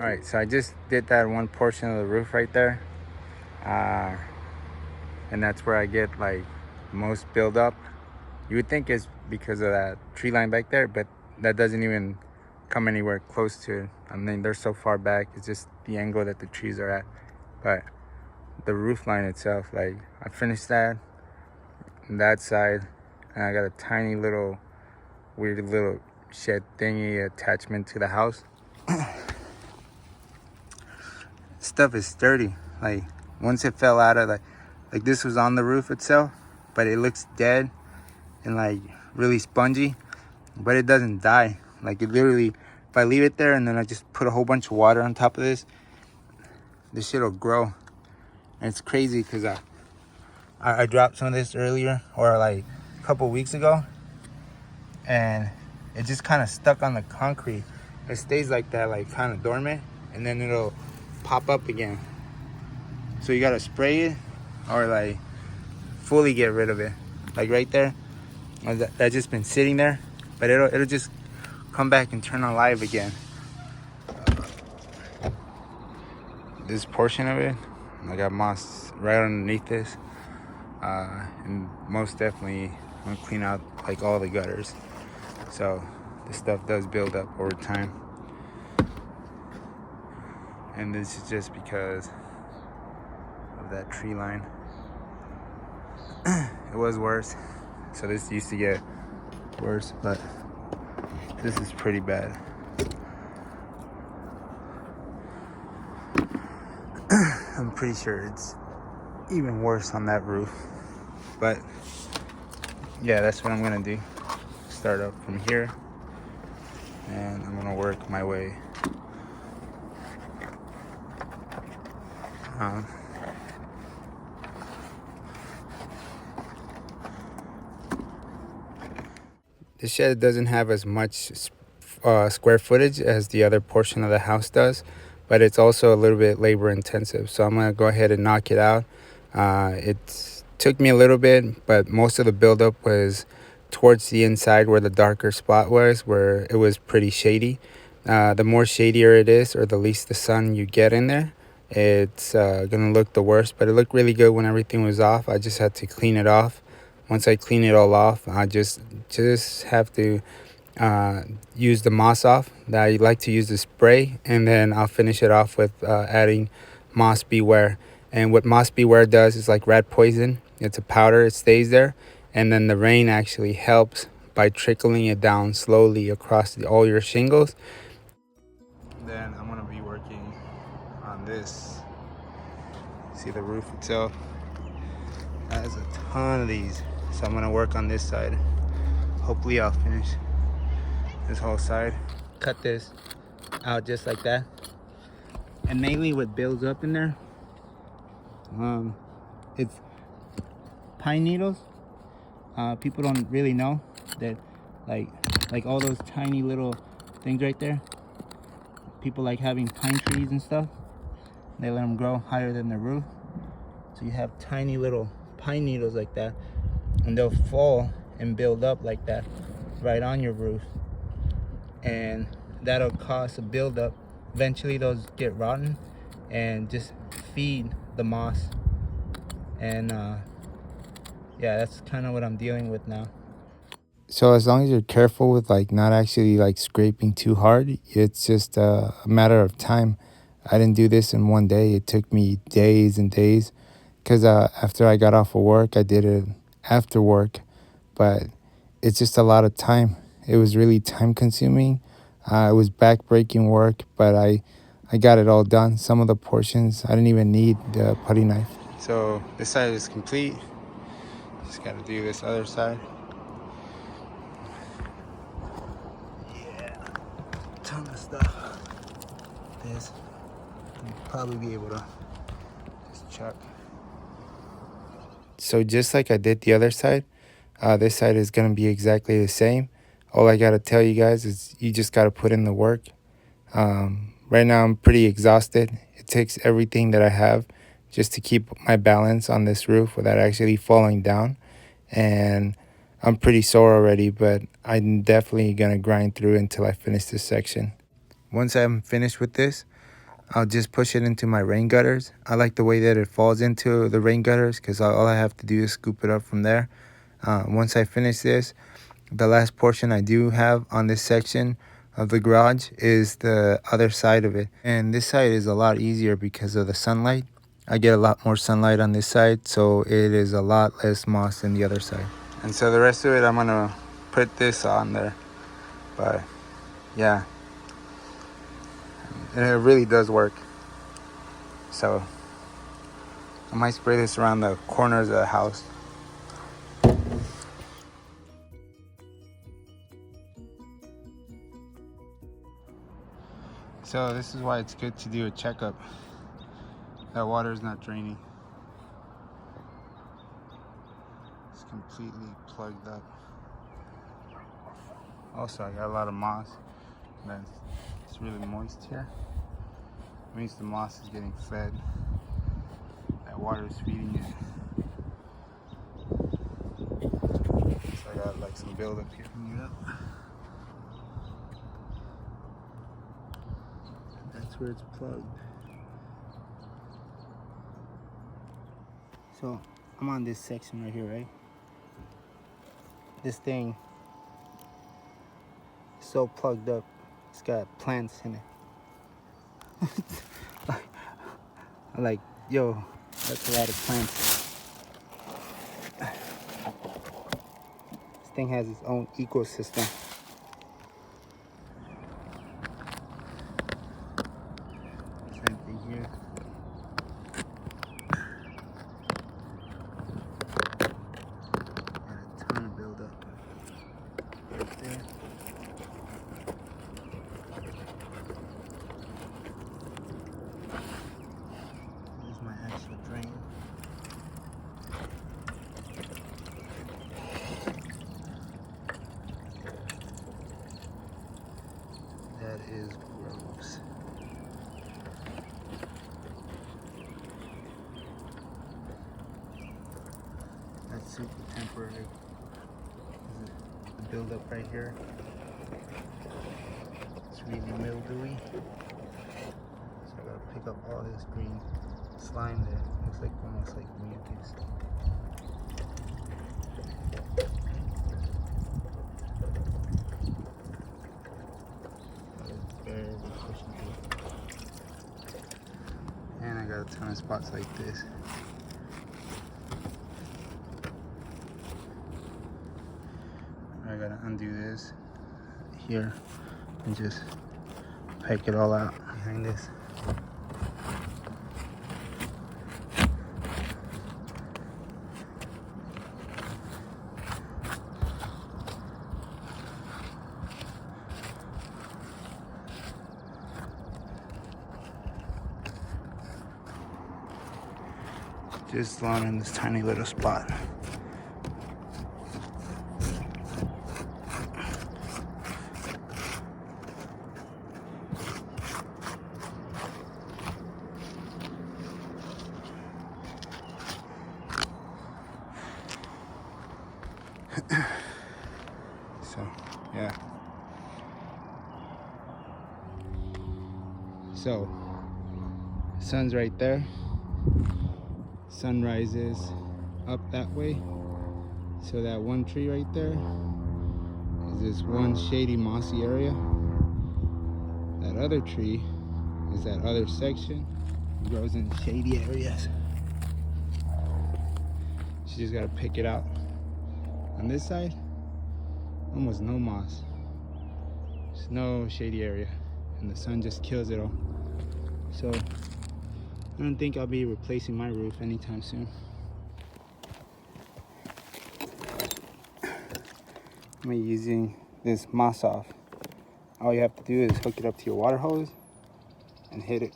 Alright, so I just did that one portion of the roof right there. And that's where I get like most buildup. You would think it's because of that tree line back there, but that doesn't even come anywhere close to it. I mean, they're so far back, it's just the angle that the trees are at. But the roof line itself, like I finished that on that side, and I got a tiny little weird little shed thingy attachment to the house. Stuff is sturdy. Like once it fell out of like this was on the roof itself, but it looks dead and like really spongy, but it doesn't die. Like it literally, if I leave it there and then I just put a whole bunch of water on top of this shit will grow. And it's crazy because I dropped some of this earlier, or like a couple weeks ago, and it just kind of stuck on the concrete. It stays like that, like kind of dormant, and then it'll pop up again. So you gotta spray it or like fully get rid of it. Like right there, that's just been sitting there, but it'll just come back and turn alive again. This portion of it, I got moss right underneath this, and most definitely I'm gonna clean out like all the gutters. So this stuff does build up over time, and this is just because of that tree line. It was worse, so this used to get worse, but this is pretty bad. I'm pretty sure it's even worse on that roof, but yeah, that's what I'm gonna do. Start up from here, and I'm gonna work my way This shed doesn't have as much square footage as the other portion of the house does, but it's also a little bit labor intensive. So I'm gonna go ahead and knock it out. It took me a little bit, but most of the buildup was towards the inside where the darker spot was, where it was pretty shady. The more shadier it is, or the least the sun you get in there, it's gonna look the worst. But it looked really good when everything was off. I just had to clean it off. Once I clean it all off, I just have to use the moss off. I like to use the spray, and then I'll finish it off with adding moss beware. And what moss beware does is like rat poison. It's a powder, it stays there, and then the rain actually helps by trickling it down slowly across all your shingles. Then I'm gonna be working on this. See the roof itself has a ton of these, so I'm gonna work on this side. Hopefully I'll finish this whole side. Cut this out just like that, and mainly what builds up in there, it's pine needles. People don't really know that, like all those tiny little things right there. People like having pine trees and stuff. They let them grow higher than the roof, so you have tiny little pine needles like that, and they'll fall and build up like that right on your roof, and that'll cause a buildup. Eventually those get rotten and just feed the moss, and yeah, that's kind of what I'm dealing with now. So as long as you're careful with like not actually like scraping too hard, it's just a matter of time. I didn't do this in one day. It took me days and days, because after I got off of work, I did it after work, but it's just a lot of time. It was really time consuming. It was back-breaking work, but I got it all done. Some of the portions, I didn't even need the putty knife. So this side is complete. Just got to do this other side. Yeah, ton of stuff. This, you'll probably be able to just chuck. So just like I did the other side, this side is going to be exactly the same. All I got to tell you guys is you just got to put in the work. Right now I'm pretty exhausted. It takes everything that I have just to keep my balance on this roof without actually falling down. And I'm pretty sore already, but I'm definitely going to grind through until I finish this section. Once I'm finished with this, I'll just push it into my rain gutters. I like the way that it falls into the rain gutters because all I have to do is scoop it up from there. Once I finish this, the last portion I do have on this section of the garage is the other side of it. And this side is a lot easier because of the sunlight. I get a lot more sunlight on this side, so it is a lot less moss than the other side. And so the rest of it, I'm gonna put this on there. But yeah, and it really does work. So I might spray this around the corners of the house. So this is why it's good to do a checkup. That water is not draining. It's completely plugged up. Also, I got a lot of moss. It's really moist here. It means the moss is getting fed. That water is feeding it. So I got like some buildup here. That's where it's plugged. So I'm on this section right here, right? This thing is so plugged up. It's got plants in it. I'm like, yo, that's a lot of plants. This thing has its own ecosystem. Same thing here. Got a ton of buildup right there. Here's my actual drain. That is gross. That's super temporary. The buildup right here. It's really mildewy. So I gotta pick up all this green slime there. Looks like almost like mucus. Barely pushing through. And I got a ton of spots like this. I gotta undo this here and just peck it all out behind this. Just on this tiny little spot. So, yeah. So, sun's right there. Sun rises up that way. So that one tree right there is this one shady mossy area. That other tree is that other section. It grows in shady areas. You just gotta pick it out. On this side, almost no moss. There's no shady area, and the sun just kills it all. So I don't think I'll be replacing my roof anytime soon. I'm using this moss off. All you have to do is hook it up to your water hose and hit it.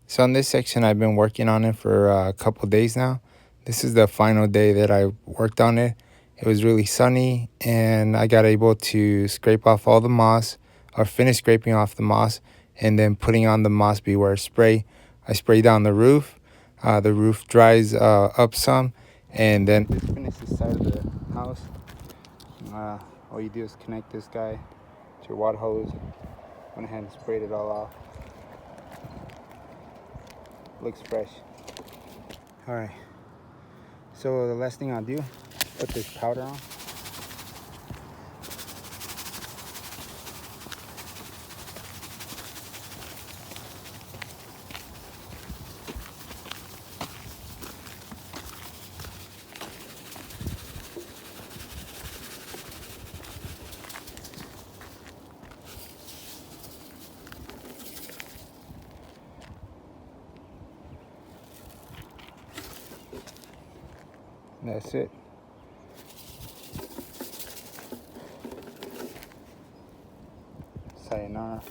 So on this section, I've been working on it for a couple days now. This is the final day that I worked on it. It was really sunny, and I got able to scrape off all the moss, or finish scraping off the moss, and then putting on the Moss Beware spray. I spray down the roof. The roof dries up some, and then just finish this side of the house. All you do is connect this guy to your water hose. Went ahead and sprayed it all off. Looks fresh. All right. So the last thing I'll do, put this powder on. That's it. Sayonara.